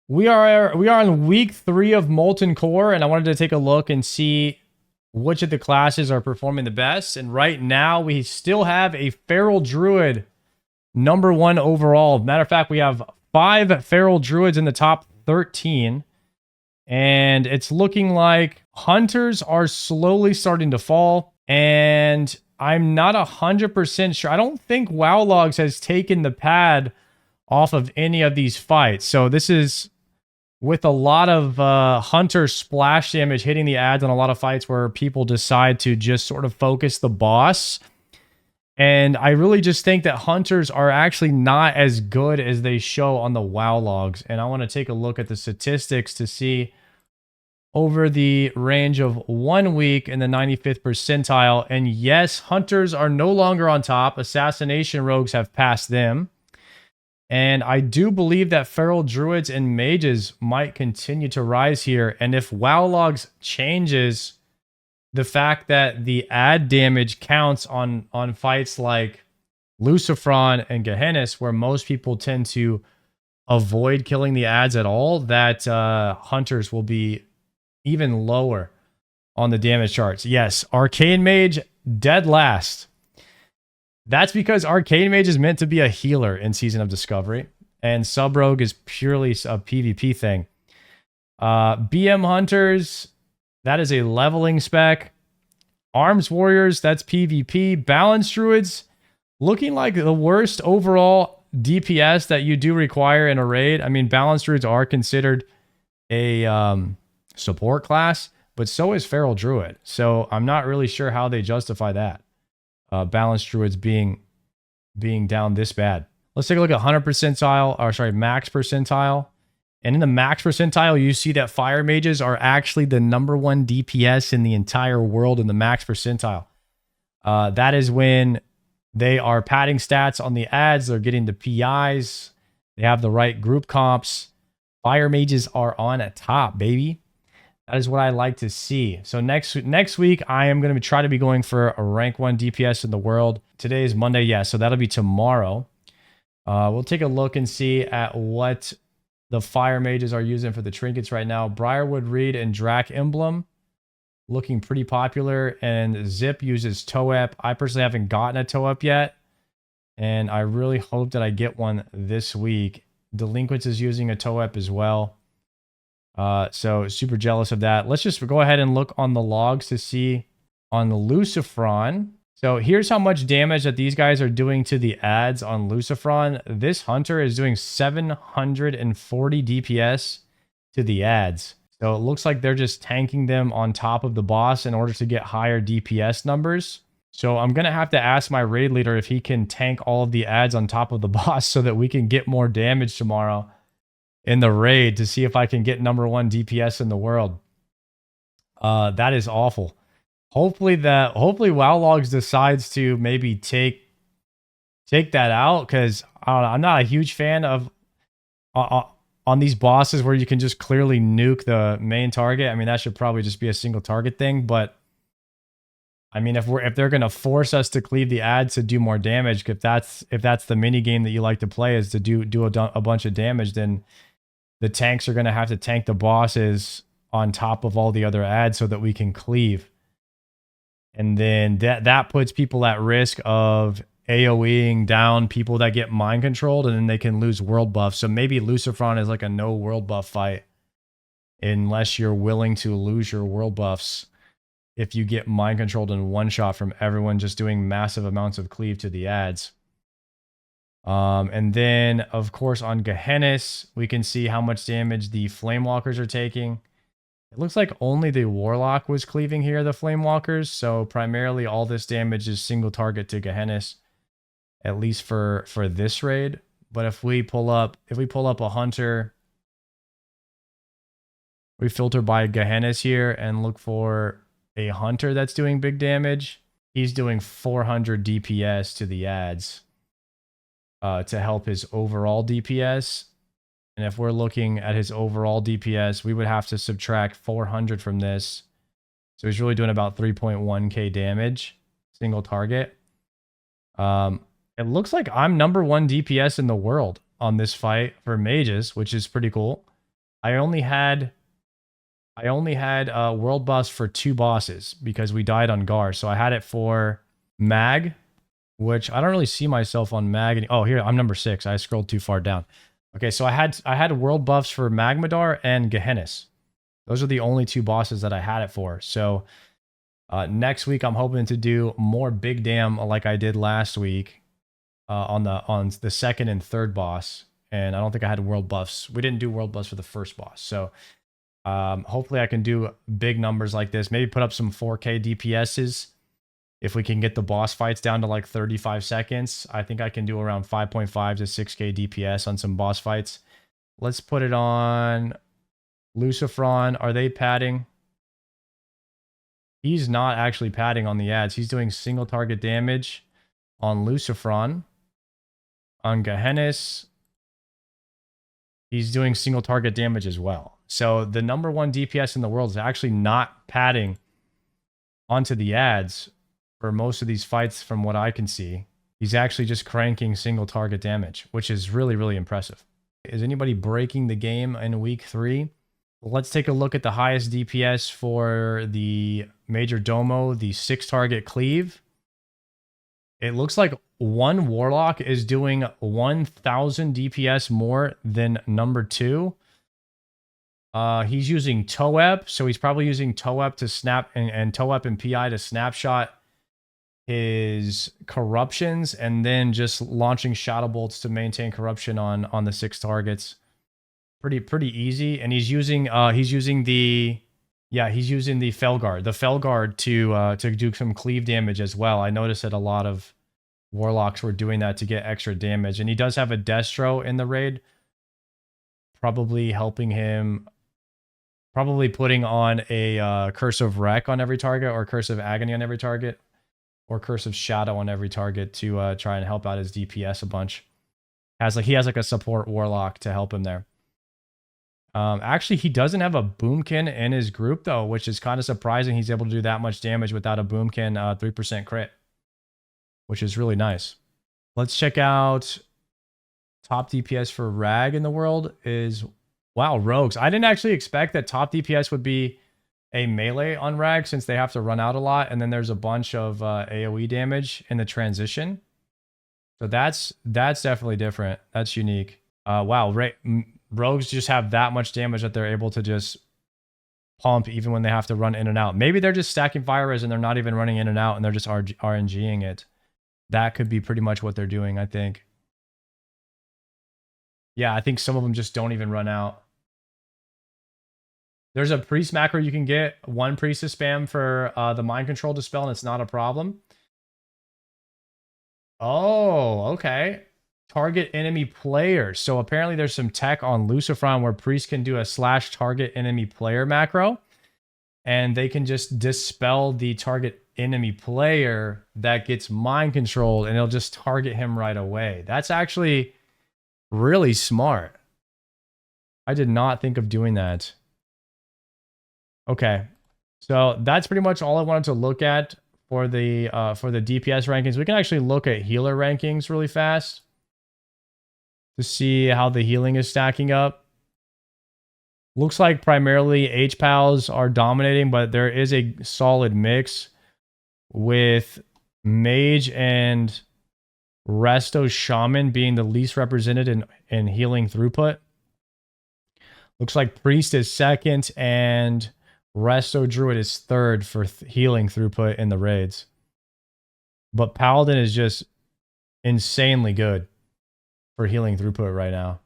we are on week 3 of Molten Core, and I wanted to take a look and see which of the classes are performing the best. And right now, we still have a Feral Druid #1 overall. Matter of fact, we have 5 Feral Druids in the top 13. And it's looking like Hunters are slowly starting to fall. And I'm not 100% sure. I don't think WoW Logs has taken the pad off of any of these fights. So this is with a lot of Hunter splash damage hitting the ads on a lot of fights where people decide to just sort of focus the boss. And I really just think that Hunters are actually not as good as they show on the WoW Logs. And I want to take a look at the statistics to see over the range of 1 week in the 95th percentile. And yes, Hunters are no longer on top. Assassination Rogues have passed them. And I do believe that Feral Druids and Mages might continue to rise here. And if WoW Logs changes the fact that the ad damage counts on fights like Lucifron and Gehennis, where most people tend to avoid killing the ads at all, that Hunters will be even lower on the damage charts. Yes, Arcane Mage dead last. That's because Arcane Mage is meant to be a healer in Season of Discovery, and Sub Rogue is purely a PvP thing. BM Hunters, that is a leveling spec. Arms Warriors, that's PvP. Balance Druids, looking like the worst overall DPS that you do require in a raid. I mean, Balance Druids are considered a support class, but so is Feral Druid. So I'm not really sure how they justify that. Balanced Druids being down this bad. Let's take a look at 100 percentile, or sorry, max percentile. And in the max percentile, you see that Fire Mages are actually the #1 DPS in the entire world in the max percentile. That is when they are padding stats on the ads, they're getting the PIs, they have the right group comps. Fire Mages are on a top, baby. That is what I like to see. So next week, I am going to try to be going for a rank 1 DPS in the world. Today is Monday, yeah, so that'll be tomorrow. We'll take a look and see at what the Fire Mages are using for the trinkets right now. Briarwood Reed and Drac Emblem looking pretty popular, and Zip uses Toep. I personally haven't gotten a Toep yet, and I really hope that I get one this week. Delinquents is using a Toep as well. So super jealous of that. Let's just go ahead and look on the logs to see on the Lucifron. So here's how much damage that these guys are doing to the ads on Lucifron. This Hunter is doing 740 DPS to the ads. So it looks like they're just tanking them on top of the boss in order to get higher DPS numbers. So I'm going to have to ask my raid leader if he can tank all of the ads on top of the boss so that we can get more damage tomorrow in the raid to see if I can get #1 DPS in the world. That is awful. Hopefully WoW Logs decides to maybe take that out, because I'm not a huge fan of on these bosses where you can just clearly nuke the main target. I mean, that should probably just be a single target thing, but I mean, if they're gonna force us to cleave the ads to do more damage, if that's the mini game that you like to play, is to do a bunch of damage, then the tanks are gonna have to tank the bosses on top of all the other ads so that we can cleave. And then that puts people at risk of AoEing down people that get mind controlled, and then they can lose world buffs. So maybe Lucifron is like a no world buff fight, unless you're willing to lose your world buffs if you get mind controlled in one shot from everyone just doing massive amounts of cleave to the ads. And then, of course, on Gehennis, we can see how much damage the Flamewalkers are taking. It looks like only the Warlock was cleaving here, the Flamewalkers. So primarily all this damage is single target to Gehennis, at least for this raid. But if we pull up a Hunter, we filter by Gehennis here and look for a Hunter that's doing big damage. He's doing 400 DPS to the ads to help his overall DPS. And if we're looking at his overall DPS, we would have to subtract 400 from this. So he's really doing about 3.1k damage, single target. It looks like I'm #1 DPS in the world on this fight for mages, which is pretty cool. I only had world buffs for 2 bosses because we died on Gar. So I had it for Mag, which I don't really see myself on Mag. Oh, here, I'm number 6. I scrolled too far down. Okay, so I had world buffs for Magmadar and Gehennis. Those are the only 2 bosses that I had it for. So next week I'm hoping to do more big damn like I did last week on the second and third boss. And I don't think I had world buffs. We didn't do world buffs for the first boss. So hopefully I can do big numbers like this. Maybe put up some 4K DPSs. If we can get the boss fights down to like 35 seconds, I think I can do around 5.5 to 6K DPS on some boss fights. Let's put it on Lucifron. Are they padding? He's not actually padding on the ads. He's doing single target damage on Lucifron. On Gehennis, he's doing single target damage as well. So the number 1 DPS in the world is actually not padding onto the ads for most of these fights from what I can see. He's actually just cranking single target damage, which is really, really impressive. Is anybody breaking the game in week 3? Let's take a look at the highest DPS for the Major Domo, the 6 target cleave. It looks like one Warlock is doing 1,000 DPS more than number 2. He's using TOEP, so he's probably using TOEP to snap and TOEP and PI to snapshot his corruptions, and then just launching shadow bolts to maintain corruption on the 6 targets. Pretty easy. And he's using the Felguard to do some cleave damage as well. I noticed that a lot of Warlocks were doing that to get extra damage, and he does have a Destro in the raid, probably helping him. Probably putting on a Curse of Wreck on every target, or Curse of Agony on every target, or Curse of Shadow on every target to try and help out his DPS a bunch. He has like a support Warlock to help him there. Actually, he doesn't have a Boomkin in his group though, which is kind of surprising. He's able to do that much damage without a Boomkin 3% crit, which is really nice. Let's check out top DPS for Rag in the world is... Wow, Rogues. I didn't actually expect that top DPS would be a melee on Rag, since they have to run out a lot, and then there's a bunch of AoE damage in the transition. So that's definitely different. That's unique. Wow, Rogues just have that much damage that they're able to just pump even when they have to run in and out. Maybe they're just stacking fire res and they're not even running in and out, and they're just RNGing it. That could be pretty much what they're doing, I think. Yeah, I think some of them just don't even run out. There's a priest macro you can get, 1 priest to spam for the mind control dispel, and it's not a problem. Oh, okay. Target enemy player. So apparently there's some tech on Lucifron where priest can do a / target enemy player macro, and they can just dispel the target enemy player that gets mind controlled, and it'll just target him right away. That's actually really smart. I did not think of doing that. Okay, so that's pretty much all I wanted to look at for the DPS rankings. We can actually look at healer rankings really fast to see how the healing is stacking up. Looks like primarily HPALs are dominating, but there is a solid mix with Mage and Resto Shaman being the least represented in healing throughput. Looks like Priest is second and Resto Druid is third for healing throughput in the raids. But Paladin is just insanely good for healing throughput right now.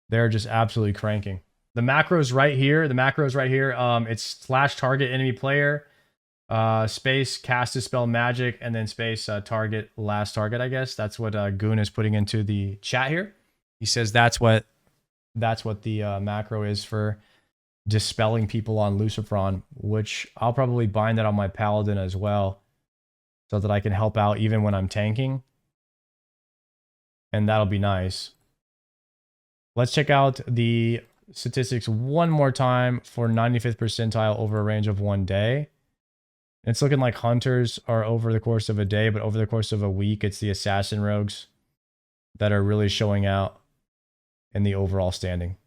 They're just absolutely cranking. The macros right here. It's / target enemy player, space cast dispel magic, and then space target last target, I guess. That's what Goon is putting into the chat here. He says that's what the macro is for dispelling people on Lucifron, which I'll probably bind that on my Paladin as well, so that I can help out even when I'm tanking. And that'll be nice. Let's check out the statistics one more time for 95th percentile over a range of 1 day. It's looking like hunters are over the course of a day, but over the course of a week, it's the assassin rogues that are really showing out in the overall standing.